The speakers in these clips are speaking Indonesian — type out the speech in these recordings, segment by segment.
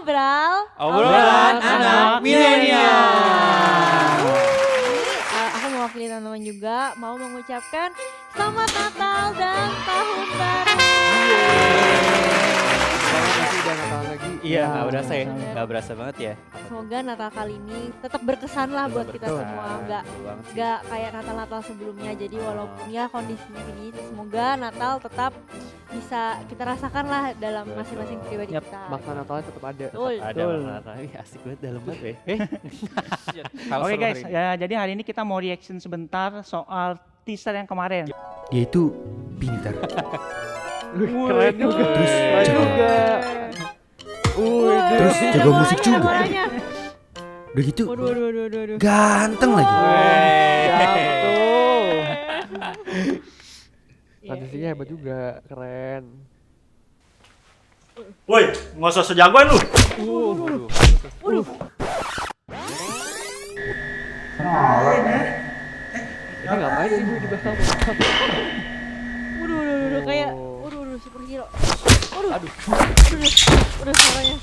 Obrolan anak milenial. Aku mewakili teman-teman juga mau mengucapkan selamat Natal dan tahun baru. Udah Natal lagi. Iya, nggak berasa ya, nggak berasa banget ya. Semoga Natal kali ini tetap berkesan lah buat kita semua, nggak kayak Natal sebelumnya. Jadi walaupun ya kondisinya gini, semoga Natal tetap bisa kita rasakan lah dalam masing-masing pribadi kita. Makna Natalnya tetap ada. Betul. Ada Natal, asik banget dalam banget ya. Oke guys, ya, jadi hari ini kita mau reaction sebentar soal teaser yang kemarin. Dia itu pintar. Keren juga. Terus Terus jago musik juga. Suaranya. Udah gitu Waduh. ganteng lagi. Jatuh. Tradisinya hebat juga, keren. Woi, nggak usah sejagoan lu. Waduh. Ini ngapain sih gue di belakang? Waduh, kayak superhero. Aduh, suaranya.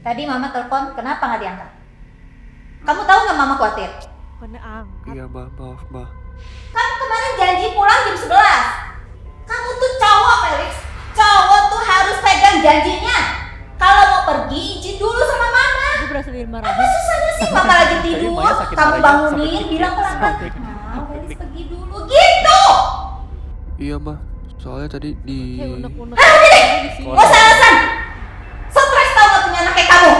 Tadi mama telepon, kenapa nggak diangkat? Kamu tahu nggak mama khawatir? Mana angkat? Iya, maaf, Mbak. Kamu kemarin janji pulang jam 11. Kamu tuh cowok, Felix. Cowok tuh harus pegang janjinya. Kalau mau pergi, izin dulu sama mama. Gue berasa dimarahin. Apa susahnya sih mama lagi tidur, Maya sakit kamu parah, bangunin, sakit. bilang pelan-pelan. Nah, Felix pergi dulu, gitu. Iya, Mbak. Soalnya tadi di Kayak unek-unek. Gak usah alasan. Stres tau gak punya anak kayak kamu.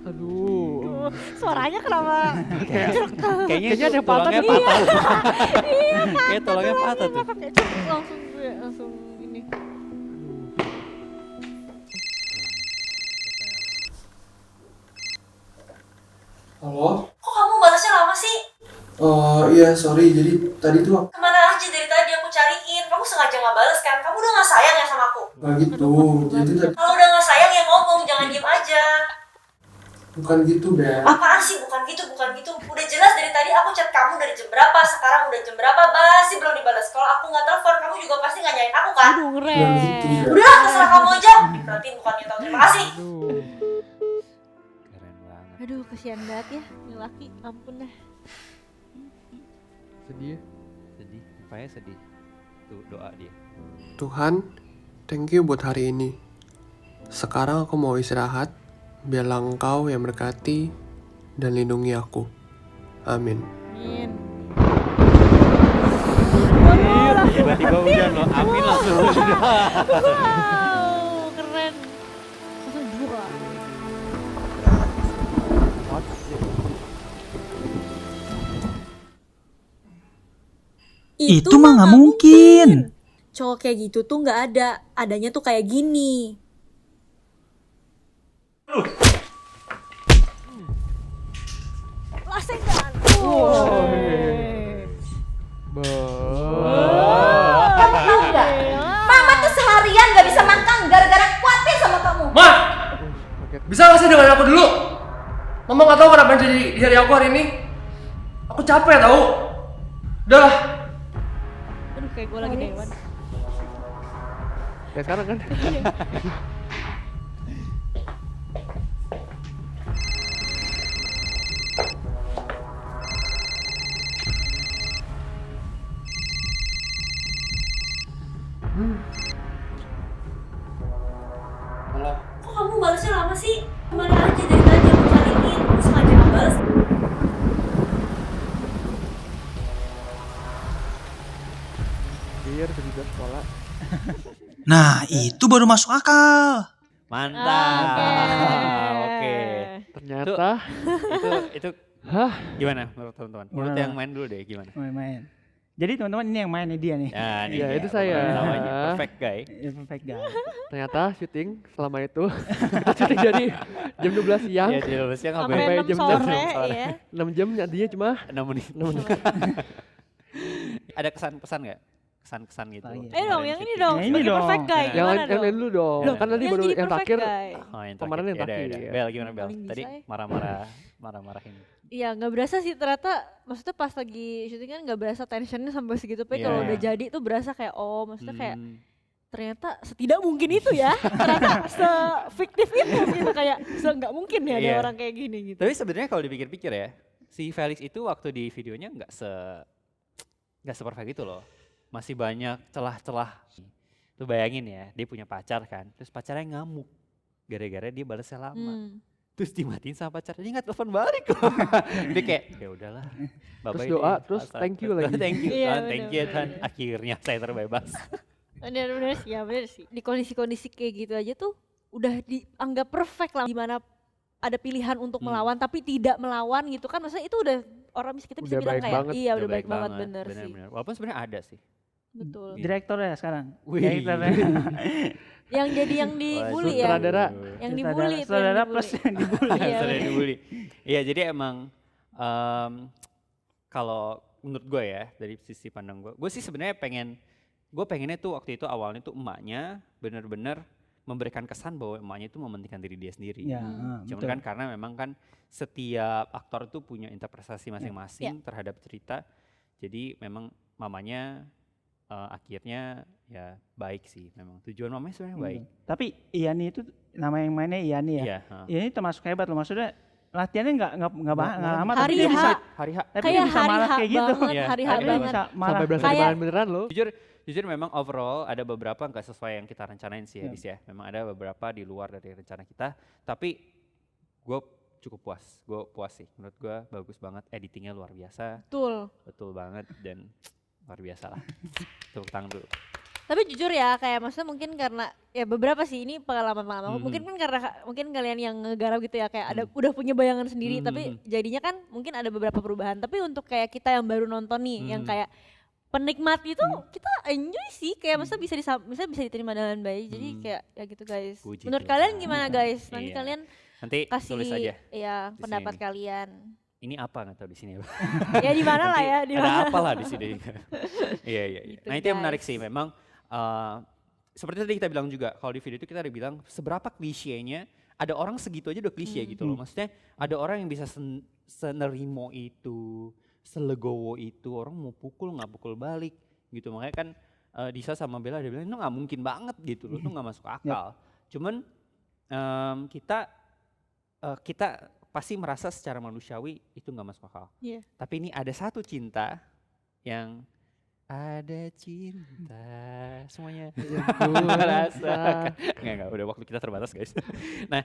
aduh. Suaranya kenapa? Kayaknya ada yang patah tulangnya nih. patah. Kayak tulangnya patah tuh. Langsung ini. Halo? Kok kamu balasnya lama sih? Oh iya, sorry. Jadi tadi tuh Kemana aja dari tadi aku cariin? Kamu sengaja gak bales kan? Kamu udah gak sayang ya sama aku? nggak gitu. Jadi tadi Kalau udah gak sayang ya ngomong, jangan diem aja. bukan gitu, Bel. Apaan sih? Bukan gitu. Udah jelas dari tadi aku chat kamu dari jam berapa, sekarang udah jam berapa, masih belum dibalas. Kalau aku gak telepon, kamu juga pasti gak nyariin aku kan? Aduh, Bukan gitu, keren. Bel. Udah, terserah kamu aja. Berarti bukannya tahu terima kasih. Aduh. Keren banget. Aduh, kasihan banget ya. Ini laki, ampun dah. Sedih ya? Sedih, rupanya sedih. Tuh doa dia. Tuhan, thank you buat hari ini. Sekarang aku mau istirahat. Biarlah Engkau yang berkati dan lindungi aku. Amin. Amin. Tiba-tiba hujan loh, amin langsung. Wow, keren. Langsung dua. Itu mah nggak mungkin. Cowok kayak gitu tuh nggak ada, adanya tuh kayak gini. Lasengan. Kamu tahu nggak? Mama tuh seharian gak bisa makan gara-gara khawatir sama kamu. Ma! Bisa nggak sih dengerin aku dulu? Mama nggak tahu kenapa jadi di hari aku hari ini. Aku capek tahu. Udah lah. Aduh, kayak gue lagi dewan. Kayak sekarang kan? Halo. Kok kamu balasnya lama sih? Kemana aja dari tadi aku cariin, kamu sengaja nggak balas. Biar sedih banget sekolah. Nah, itu baru masuk akal. Mantap. Oke. Ternyata Itu Hah? gimana menurut teman-teman? Menurut Gimana? yang main dulu deh gimana? Main. Jadi teman-teman ini yang main nih dia nih. Nah, nih Iya, dia, itu saya. Namanya perfect guy. Ya, perfect guy. Ternyata syuting selama itu kita syuting dari jam 12 siang, Iya, di luar siang Sampai Sampai 6 jam sore ya. 6 jam dia cuma 6 menit. 6 menit. Ada kesan pesan nggak kesan-kesan gitu. Oh, iya. Ayo dong, yang ini syuting. dong, Yang ini sebagai dong. perfect guy. Yang Gimana lain yang lain dulu dong. Loh, Kan tadi yang baru jadi yang perfect terakhir. guy. Oh, yang Kemarin yang terakhir. terakhir. Bel gimana Bel? Paling Tadi bisa ya. marah-marahin. Iya, nggak berasa sih ternyata. Maksudnya pas lagi syuting kan nggak berasa tensionnya sampai segitu. Tapi Iya. kalau udah jadi tuh berasa kayak maksudnya kayak Hmm. ternyata setidak mungkin itu ya. Ternyata se-fiktif itu gitu, kayak nggak mungkin ya ada Iya. orang kayak gini gitu. Tapi sebenarnya kalau dipikir-pikir ya, si Felix itu waktu di videonya nggak se-perfect itu loh. Masih banyak celah-celah. Tuh bayangin ya, dia punya pacar kan, terus pacarnya ngamuk gara-gara dia balasnya lama. Hmm. Terus dimatiin sama pacarnya, dia nggak telepon balik loh. Dia kayak ya udahlah. bye-bye doa, deh, terus pasar." thank you lagi. Thank you Iya, Tuhan, thank you bener-bener. Tuhan. Akhirnya saya terbebas. Bener-bener sih, ya bener sih. Di kondisi-kondisi kayak gitu aja tuh udah dianggap perfect lah. Dimana ada pilihan untuk melawan tapi tidak melawan gitu kan. Maksudnya itu udah kita bisa Udah bilang baik kayak banget. iya udah baik banget bener sih. Bener-bener. Walaupun sebenarnya ada sih. Betul. Iya. Direktornya sekarang. Wih. Direktornya. Yang jadi yang dibully ya. Sutradara. Yang dibully itu Saudara yang plus dibully. yang dibully. Iya, Sering bener. dibully. Iya jadi emang kalau menurut gue ya dari sisi pandang gue sih sebenarnya pengennya tuh waktu itu awalnya tuh emaknya bener-bener memberikan kesan bahwa emaknya itu mementingkan diri dia sendiri. Ya, Cuman betul. kan karena memang kan setiap aktor itu punya interpretasi masing-masing terhadap cerita. Jadi memang mamanya akhirnya ya baik sih memang. Tujuan mamanya sebenarnya baik. Tapi Iyani itu nama yang mainnya Iyani ya. Iya. Iyani termasuk hebat loh, maksudnya latihannya nggak lama Hari tapi dia H. bisa Hari H. tapi Kayak dia bisa hari marah H kayak gitu. banget, Iya, hari H hari Tapi dia banget. bisa marah. Sampai berasa Kayak- beneran loh. Jujur memang overall ada beberapa nggak sesuai yang kita rencanain sih Hadis ya. Memang ada beberapa di luar dari rencana kita. Tapi gue cukup puas. Gue puas sih. Menurut gue bagus banget. Editingnya luar biasa. Betul. Betul banget dan luar biasa lah. Tepuk tangan dulu. Tapi jujur ya kayak maksudnya mungkin karena ya beberapa sih ini pengalaman-pengalaman. Hmm. Mungkin kan karena mungkin kalian yang ngegarap gitu ya kayak ada udah punya bayangan sendiri Hmm. tapi jadinya kan mungkin ada beberapa perubahan. Tapi untuk kayak kita yang baru nonton nih yang kayak penikmat itu kita enjoy sih kayak maksudnya bisa diterima dengan baik. Jadi kayak ya gitu guys. Puji Menurut Tuhan. kalian gimana guys? Nanti Iya. kalian Nanti kasih tulis aja. ya di pendapat sini. kalian. Ini apa nggak tahu di sini. Ya di mana lah ya, di Ada mana. apa lah di sini. Iya. Gitu, Nah itu yang menarik guys. sih memang. Seperti tadi kita bilang juga kalau di video itu kita udah bilang seberapa klisenya ada orang segitu aja udah klise gitu loh. Maksudnya ada orang yang bisa senerimo itu, selegowo itu, orang mau pukul nggak pukul balik gitu. Makanya kan Disa sama Bella dia bilang itu nggak mungkin banget gitu loh, itu nggak masuk akal. Cuman kita pasti merasa secara manusiawi itu nggak masuk akal. Iya. Tapi ini ada satu cinta yang ada cinta semuanya rasakan. Enggak, udah waktu kita terbatas guys. Nah,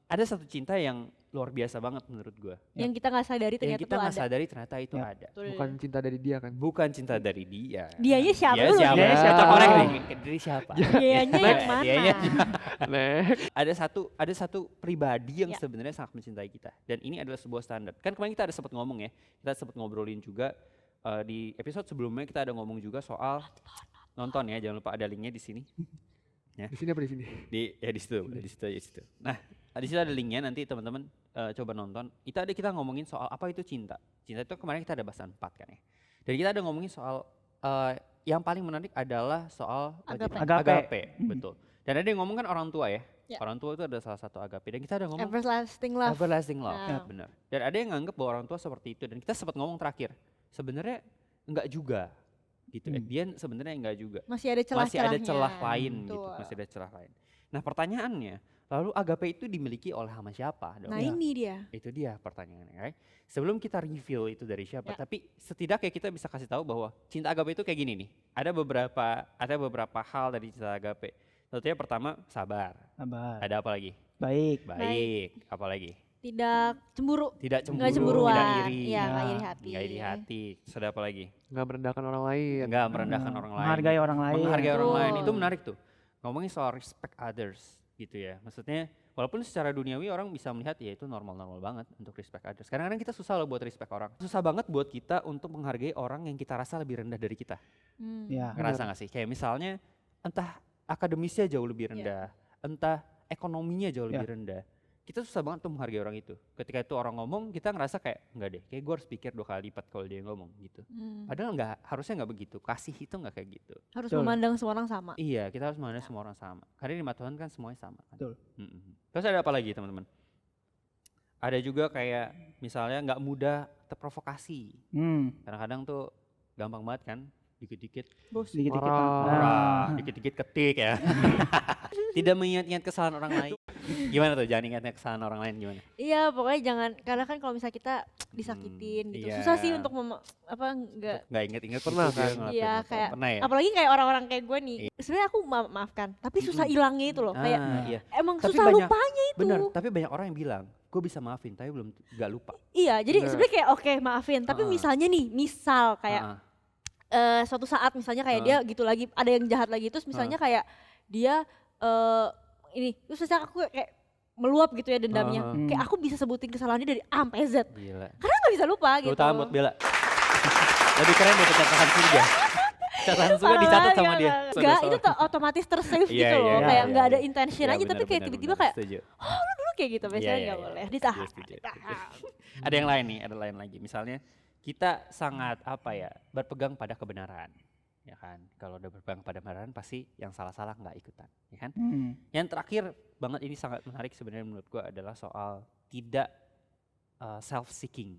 ada satu cinta yang luar biasa banget menurut gue. Yang kita nggak sadari Yang ternyata kita tuh nggak ada. sadari ternyata itu ada. Betul. Bukan cinta dari dia kan. Bukan cinta dari dia. Dianya siapa Dia dulu? siapa? Dianya Kita siapa? korek nih. Dari siapa? Dianya yang mana? Dianya. Next. Ada satu pribadi yang Ya. sebenarnya sangat mencintai kita. Dan ini adalah sebuah standar. Kan kemarin kita ada sempat ngomong ya. Kita sempat ngobrolin juga di episode sebelumnya kita ada ngomong juga soal nonton ya. Jangan lupa ada linknya di sini. Di sini apa di sini? Di situ aja di situ. Nah, di situ ada linknya nanti teman-teman coba nonton. Itu ada kita ngomongin soal apa itu cinta. Cinta itu kemarin kita ada bahasan 4 kan ya. Dan kita ada ngomongin soal yang paling menarik adalah soal Agape. agape, betul. Dan ada yang ngomong kan orang tua ya. Ya. Orang tua itu ada salah satu agape. Dan kita ada ngomong Everlasting love. everlasting love, Ya. benar. Dan ada yang nganggap bahwa orang tua seperti itu. Dan kita sempat ngomong terakhir, sebenarnya enggak juga. Gitu. Dia sebenarnya enggak juga. Masih ada Masih ada celah-celahnya. celah lain gitu, Betul. masih ada celah lain. Nah pertanyaannya, lalu agape itu dimiliki oleh sama siapa dong? Nah ini dia. Itu dia pertanyaannya, right? Sebelum kita reveal itu dari siapa, Ya. tapi setidaknya kita bisa kasih tahu bahwa cinta agape itu kayak gini nih. Ada beberapa hal dari cinta agape. Tentunya pertama sabar. Sabar. Ada apa lagi? Baik. Baik. Apa lagi? Tidak cemburu. Tidak cemburu, Nggak cemburuan. tidak iri. Iya, nggak iri hati. Nggak iri hati. Terus ada apa lagi? Nggak merendahkan orang lain. Enggak merendahkan orang lain. Menghargai orang lain. Menghargai orang lain Betul. itu menarik tuh. Ngomongin soal respect others gitu ya. Maksudnya walaupun secara duniawi orang bisa melihat ya itu normal-normal banget untuk respect others. Kadang-kadang kita susah loh buat respect orang. Susah banget buat kita untuk menghargai orang yang kita rasa lebih rendah dari kita. Ya. Ngerasa gak sih? Kayak misalnya entah akademisnya jauh lebih rendah, entah ekonominya jauh lebih rendah. kita susah banget tuh menghargai orang itu. Ketika itu orang ngomong, kita ngerasa kayak enggak deh, kayak gue harus pikir 2 kali lipat kalau dia ngomong gitu. Padahal harusnya nggak begitu. Kasih itu nggak kayak gitu. Harus memandang semua orang sama. Iya, kita harus memandang semua orang sama. Karena di mata Tuhan kan semuanya sama kan. Betul. Terus ada apa lagi teman-teman? Ada juga kayak misalnya nggak mudah terprovokasi. Kadang-kadang tuh gampang banget kan, dikit-dikit Dikit-dikit. marah, dikit-dikit ketik ya. Tidak mengingat-ingat kesalahan orang lain. Gimana tuh, jangan ingat kesalahan orang lain gimana? Iya, pokoknya jangan, karena kan kalau misalnya kita disakitin gitu, iya. susah sih untuk nggak Ingat-ingat Pernah gitu dia kan? ngelakuin Iya, apa. kayak Pernah ya? apalagi kayak orang-orang kayak gue nih. Sebenarnya aku maafkan, tapi susah hilangnya itu loh. Kayak iya. emang Tapi susah banyak- lupanya itu. Bener, tapi banyak orang yang bilang, gue bisa maafin tapi belum gak lupa. Iya, jadi Bener. sebenarnya kayak oke maafin, tapi misalnya nih, misal kayak Ah, suatu saat misalnya kayak dia gitu lagi, ada yang jahat lagi, terus misalnya kayak dia terus misalnya aku kayak meluap gitu ya dendamnya. Kayak aku bisa sebutin kesalahannya dari A sampai Z. gila. Karena nggak bisa lupa gitu. Tepuk tangan buat Bella. Lebih keren dari catatan surga. Catatan surga Parah dicatat banget, sama dia. Enggak, itu tuh otomatis tersave Iya, gitu loh. iya, Kayak iya, nggak ada iya. intention Iya, aja, tapi benar, kayak benar, tiba-tiba benar. kayak, Setuju. oh lu dulu kayak gitu, biasanya Iya, nggak iya, boleh, iya. ditahan. Setuju, setuju. Ada yang lain nih, ada lain lagi. Misalnya kita sangat berpegang pada kebenaran. Ya kan, kalau udah berpegang pada kebenaran pasti yang salah-salah nggak ikutan, ya kan? Yang terakhir banget ini sangat menarik sebenarnya menurut gua adalah soal tidak self seeking.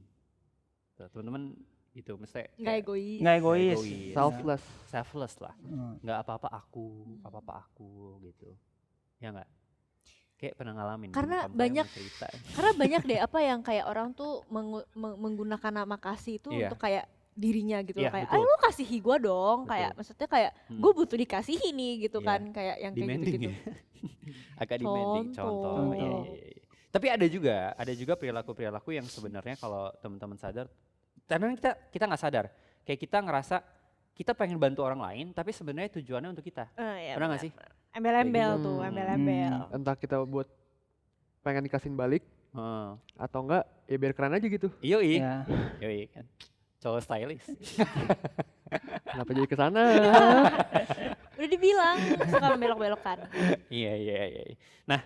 Teman-teman itu mesti Nggak egois. Nggak egois. Selfless lah, nggak apa-apa aku gitu, ya nggak? Kayak pernah ngalamin. Karena kamu banyak- mau cerita. Karena banyak deh apa yang kayak orang tuh menggunakan nama kasih itu Iya. untuk kayak dirinya gitu Iya, loh. Kayak, betul. lu kasihi gue dong. Betul. Kayak maksudnya kayak gue butuh dikasihi nih gitu Iya. kan. Kayak yang kayak Demanding gitu-gitu. ya. Agak demanding, contoh. Contoh. Iya, iya, iya. Tapi ada juga perilaku-perilaku yang sebenarnya kalau teman-teman sadar, karena kita nggak sadar, kayak kita ngerasa kita pengen bantu orang lain, tapi sebenarnya tujuannya untuk kita. Iya, Pernah nggak sih? Embel-embel Kayak gitu. tuh, embel-embel. Entah kita buat pengen dikasihin balik Heeh. atau enggak ya biar keren aja gitu. Yoi, Ya. yoi kan. Cowok stylish. Kenapa jadi ke sana? Udah dibilang suka membelok-belokan. Iya. Nah,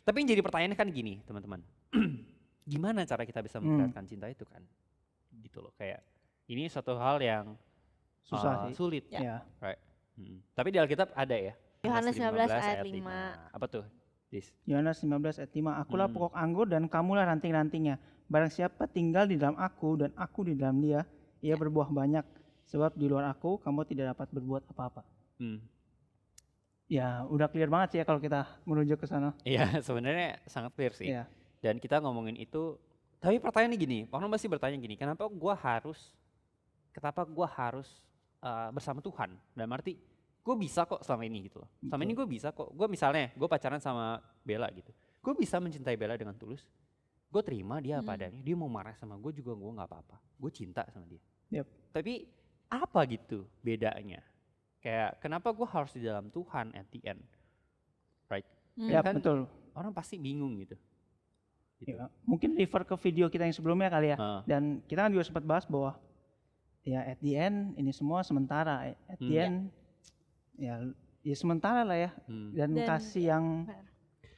tapi yang jadi pertanyaannya kan gini, teman-teman. Gimana cara kita bisa memperlihatkan cinta itu kan? Gitu loh, kayak ini suatu hal yang Susah sih. sulit. Ya. Tapi di Alkitab ada ya. Yohanes 15 ayat 5. Apa tuh? Dis. Yohanes 15 ayat 5, akulah pokok anggur dan kamulah ranting-rantingnya. Barang siapa tinggal di dalam aku dan aku di dalam dia, ia berbuah banyak. Sebab di luar aku, kamu tidak dapat berbuat apa-apa. Ya udah clear banget sih ya kalau kita menuju ke sana. Iya, sebenarnya sangat clear sih. Iya. Dan kita ngomongin itu, tapi pertanyaannya gini, orang pasti bertanya gini, kenapa gua harus bersama Tuhan? Dalam arti, gue bisa kok selama ini gitu loh. Selama ini gue bisa kok. Gue misalnya, gue pacaran sama Bella gitu. Gue bisa mencintai Bella dengan tulus. Gue terima dia apa adanya. Dia mau marah sama gue juga gue nggak apa-apa. Gue cinta sama dia. Yep. Tapi apa gitu bedanya? Kayak kenapa gue harus di dalam Tuhan at the end, right? Ya Kan betul. orang pasti bingung gitu. Ya, mungkin refer ke video kita yang sebelumnya kali ya. Ah. Dan kita kan juga sempat bahas bahwa ya at the end ini semua sementara. At the end ya sementara lah ya. Dan Dan kasih yang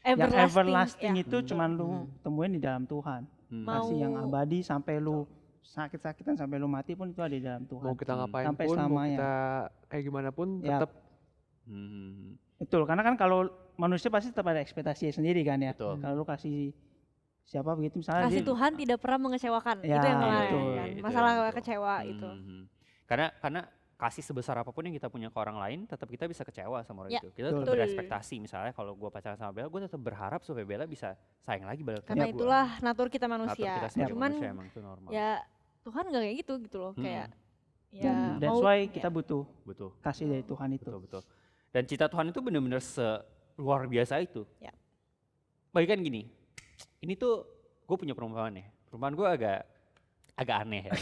Everlasting, everlasting ya. itu cuman lu temuin di dalam Tuhan. Kasih yang abadi sampai lu sakit-sakitan sampai lu mati pun itu ada di dalam Tuhan. Mau kita ngapain Sampai pun, mau selamanya. kita kayak gimana pun Ya. tetap Betul, karena kan kalau manusia pasti tetap ada ekspektasi sendiri kan ya. Betul. Kalau lu kasih siapa begitu misalnya Kasih dia- Tuhan tidak pernah mengecewakan. Ya, itu yang kemarin betul. kan. Itu Masalah yang betul. kecewa itu. Karena kasih sebesar apapun yang kita punya ke orang lain, tetap kita bisa kecewa sama orang Ya, itu. Kita tetap betul. berekspektasi. Misalnya kalau gue pacaran sama Bella, gue tetap berharap supaya Bella bisa sayang lagi balik ke Karena gua. itulah natur kita Natur manusia. kita sebagai Cuman manusia emang itu normal. ya Tuhan nggak kayak gitu loh. Kayak Dan that's mau- why kita butuh Betul. kasih dari Tuhan itu. Betul. Dan cinta Tuhan itu benar-benar luar biasa itu. Ya. Bagikan gini, ini tuh gue punya perumpamaan ya. Perumpamaan gue agak aneh ya.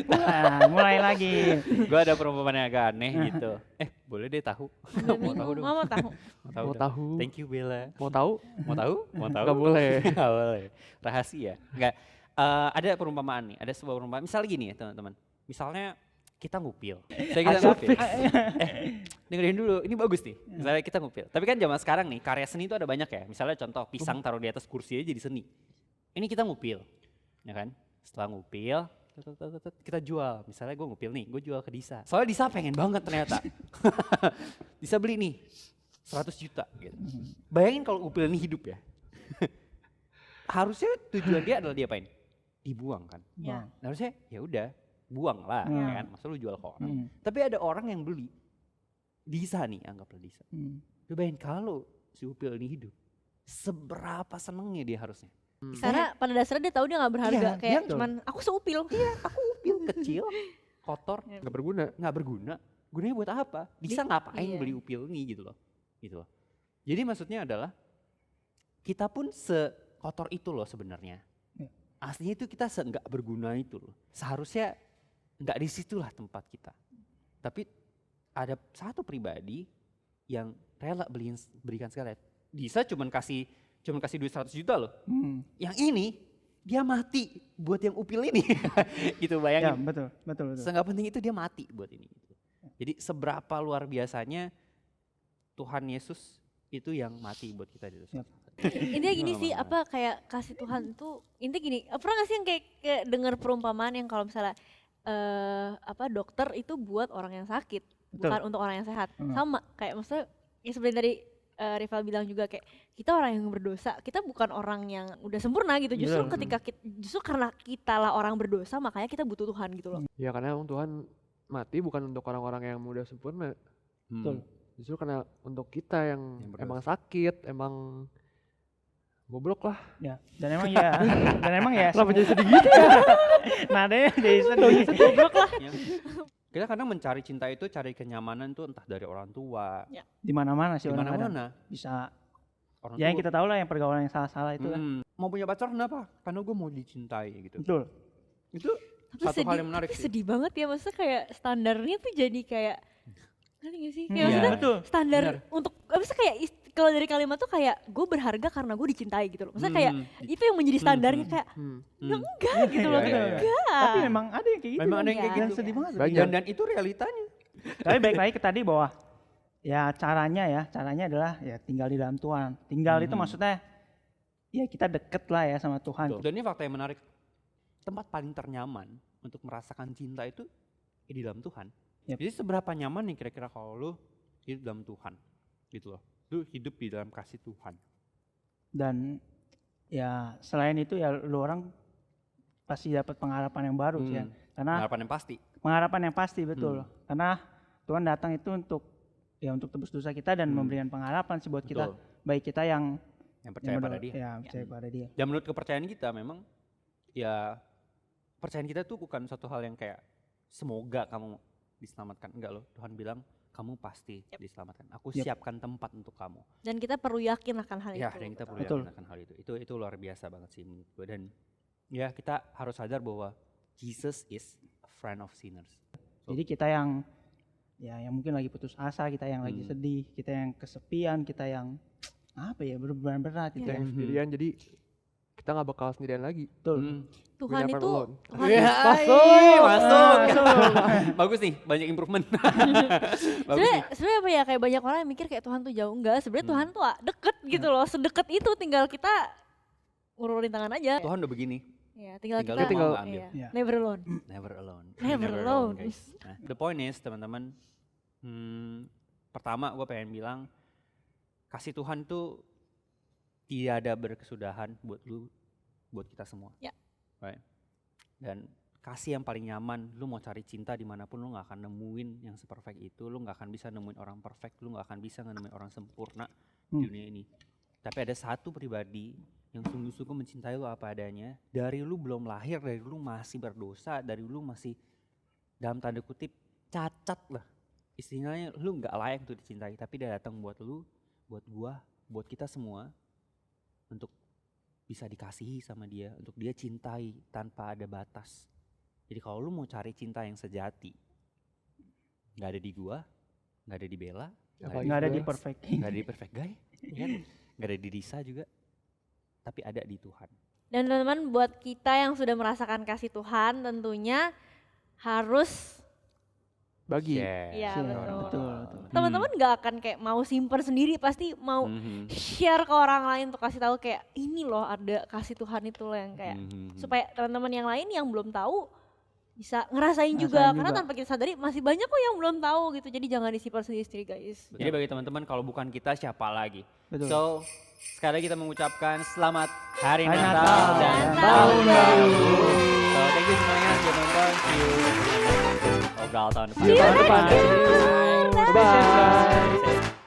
Nah, mulai lagi. Gue ada perumpamaan yang agak aneh gitu. Boleh deh tahu. Udah Mau tahu bingung, dong. Mama tahu. Mau mau dong. tahu. Thank you Bella. Mau tahu? Mau tahu? Mau tahu? Nggak boleh. Nggak boleh. Rahasia. Enggak. Ada perumpamaan nih. Ada sebuah perumpamaan. Misalnya gini ya teman-teman. Misalnya kita ngupil. Saya kita ngupil. Dengerin dulu, ini bagus nih. Misalnya kita ngupil. Tapi kan zaman sekarang nih, karya seni itu ada banyak ya. Misalnya contoh, pisang taruh di atas kursi aja jadi seni. Ini kita ngupil, ya kan? Setelah ngupil, kita jual. Misalnya gue ngupil nih, gue jual ke Disa. Soalnya Disa pengen banget ternyata. Disa beli nih, 100 juta gitu. Bayangin kalau ngupil ini hidup ya. Harusnya tujuan dia adalah diapain? Dibuang kan. Ya. Harusnya ya udah buang lah ya kan, masa lu jual ke orang. Tapi ada orang yang beli, Disa nih, anggaplah Disa. Lu bayangin kalau si Upil ini hidup, seberapa senengnya dia harusnya. Karena pada dasarnya dia tahu dia nggak berharga, Iya, kayak dia- cuman aku seupil. Aku Upil kecil, kotor, Nggak berguna. nggak berguna. Gunanya buat apa? Disa ngapain iya. beli Upil ini gitu loh. Jadi maksudnya adalah kita pun sekotor itu loh sebenarnya. Aslinya itu kita nggak berguna itu loh. Seharusnya nggak di situlah tempat kita. Tapi ada satu pribadi yang rela berikan sekalian. Disa cuman kasih duit 100 juta loh. Yang ini dia mati buat yang Upil ini. Gitu Ya, bayangin. betul. Seenggak penting itu dia mati buat ini. Gitu. Jadi seberapa luar biasanya Tuhan Yesus itu yang mati buat kita gitu. Yap. Intinya gini sih, apa kayak kasih Tuhan tuh intinya gini. Pernah gak sih yang kayak dengar perumpamaan yang kalau misalnya dokter itu buat orang yang sakit, bukan untuk orang yang sehat. Sama kayak maksudnya ya sebenarnya tadi Rival bilang juga kayak kita orang yang berdosa, kita bukan orang yang udah sempurna gitu. Justru justru karena kita lah orang berdosa, makanya kita butuh Tuhan gitu loh. Ya karena emang Tuhan mati bukan untuk orang-orang yang mudah sempurna. Betul. Justru karena untuk kita yang berdosa. emang sakit, emang goblok lah. Ya, dan emang ya. Kenapa jadi sedih gitu? Nadanya jadi sedih. Goblok lah. Kita kadang mencari cinta itu, cari kenyamanan tuh entah dari orang tua, Di mana-mana sih di orang kadang. mana-mana. Bisa. Orang Ya yang tua. kita tahu lah yang pergaulan yang salah-salah itu kan. Mau punya pacar kenapa? Karena gue mau dicintai gitu. Betul. Itu Tapi satu hal yang menarik tapi sih. sedih banget ya, maksudnya kayak standarnya tuh jadi kayak ngerti gak sih? Kayak Iya. maksudnya Betul. standar Benar. untuk maksudnya kayak kalau dari kalimat tuh kayak gue berharga karena gue dicintai gitu loh. Maksudnya kayak itu yang menjadi standarnya kayak ya enggak gitu loh, Iya, kayak iya, iya. enggak. Tapi memang ada yang kayak gitu. Memang kan. ada yang kayak Iya. gitu. Dan sedih banget. Banyak. Dan itu realitanya. Tapi baik lagi ke tadi bahwa ya caranya adalah ya tinggal di dalam Tuhan. Tinggal itu maksudnya ya kita deket lah ya sama Tuhan. Dan ini fakta yang menarik. Tempat paling ternyaman untuk merasakan cinta itu di dalam Tuhan. Yap. Jadi seberapa nyaman nih kira-kira kalau lu hidup dalam Tuhan, gitu loh. Lu hidup di dalam kasih Tuhan. Dan ya selain itu ya lu orang pasti dapat pengharapan yang baru sih ya. Karena Harapan yang pasti. pengharapan yang pasti betul. Karena Tuhan datang itu untuk tebus dosa kita dan memberikan pengharapan sih buat kita, Betul. baik kita yang Yang percaya pada dia. Ya, percaya pada dia. Dan menurut kepercayaan kita memang ya percayaan kita tuh bukan suatu hal yang kayak semoga kamu diselamatkan. Enggak loh, Tuhan bilang kamu pasti diselamatkan. Aku siapkan tempat untuk kamu. Dan kita perlu yakin akan hal Ya, itu. dan kita perlu Betul. yakin akan hal itu. Itu luar biasa banget sih menurut gue. Dan ya kita harus sadar bahwa Jesus is a friend of sinners. Jadi kita yang mungkin lagi putus asa, kita yang lagi sedih, kita yang kesepian, kita yang berbeban berat gitu Iya. ya. Sendirian, jadi kita nggak bakal sendirian lagi. Betul. Tuhan never itu alone. Tuhan Masuk. Bagus nih, banyak improvement. Bagus nih. sebenarnya apa ya, kayak banyak orang yang mikir kayak Tuhan tuh jauh. Enggak, sebenarnya Tuhan tuh deket gitu loh, sedekat itu, tinggal kita ngulurin tangan aja. Tuhan udah begini. Ya, tinggal Tinggal kita lu mau nggak ambil. iya, Iya. never alone. Never alone. Never alone. guys. Nah, the point is teman-teman, pertama gue pengen bilang kasih Tuhan tuh tidak ada berkesudahan buat lu, buat kita semua. Ya. Right? Dan kasih yang paling nyaman, lu mau cari cinta dimanapun lu nggak akan nemuin yang seperfect itu, lu nggak akan bisa nemuin orang perfect, lu nggak akan bisa nemuin orang sempurna di dunia ini. Tapi ada satu pribadi yang sungguh-sungguh mencintai lu apa adanya, dari lu belum lahir, dari lu masih berdosa, dari lu masih dalam tanda kutip cacat lah. Istilahnya lu nggak layak untuk dicintai, tapi dia datang buat lu, buat gua, buat kita semua untuk bisa dikasihi sama dia, untuk dia cintai tanpa ada batas. Jadi kalau lu mau cari cinta yang sejati, nggak ada di gua, nggak ada di Bella, Nggak ada di perfect. nggak ada di perfect guy, ya kan? Nggak ada di Disa juga, tapi ada di Tuhan. Dan teman-teman, buat kita yang sudah merasakan kasih Tuhan, tentunya harus Bagi. Iya, Share, betul. betul. Teman-teman nggak akan kayak mau simpen sendiri, pasti mau share ke orang lain untuk kasih tahu kayak ini loh ada kasih Tuhan itu loh yang kayak supaya teman-teman yang lain yang belum tahu bisa ngerasain juga karena tanpa kita sadari masih banyak kok yang belum tahu gitu. Jadi jangan disimpan sendiri guys. Jadi bagi teman-teman kalau bukan kita siapa lagi? Betul. So sekali lagi kita mengucapkan selamat Hari Hari Natal Natal dan dan Tahun Tahun Baru. Baru. So thank you semuanya sudah nonton. See you di obral tahun depan. See you tahun depan. Bye. Bye. Bye.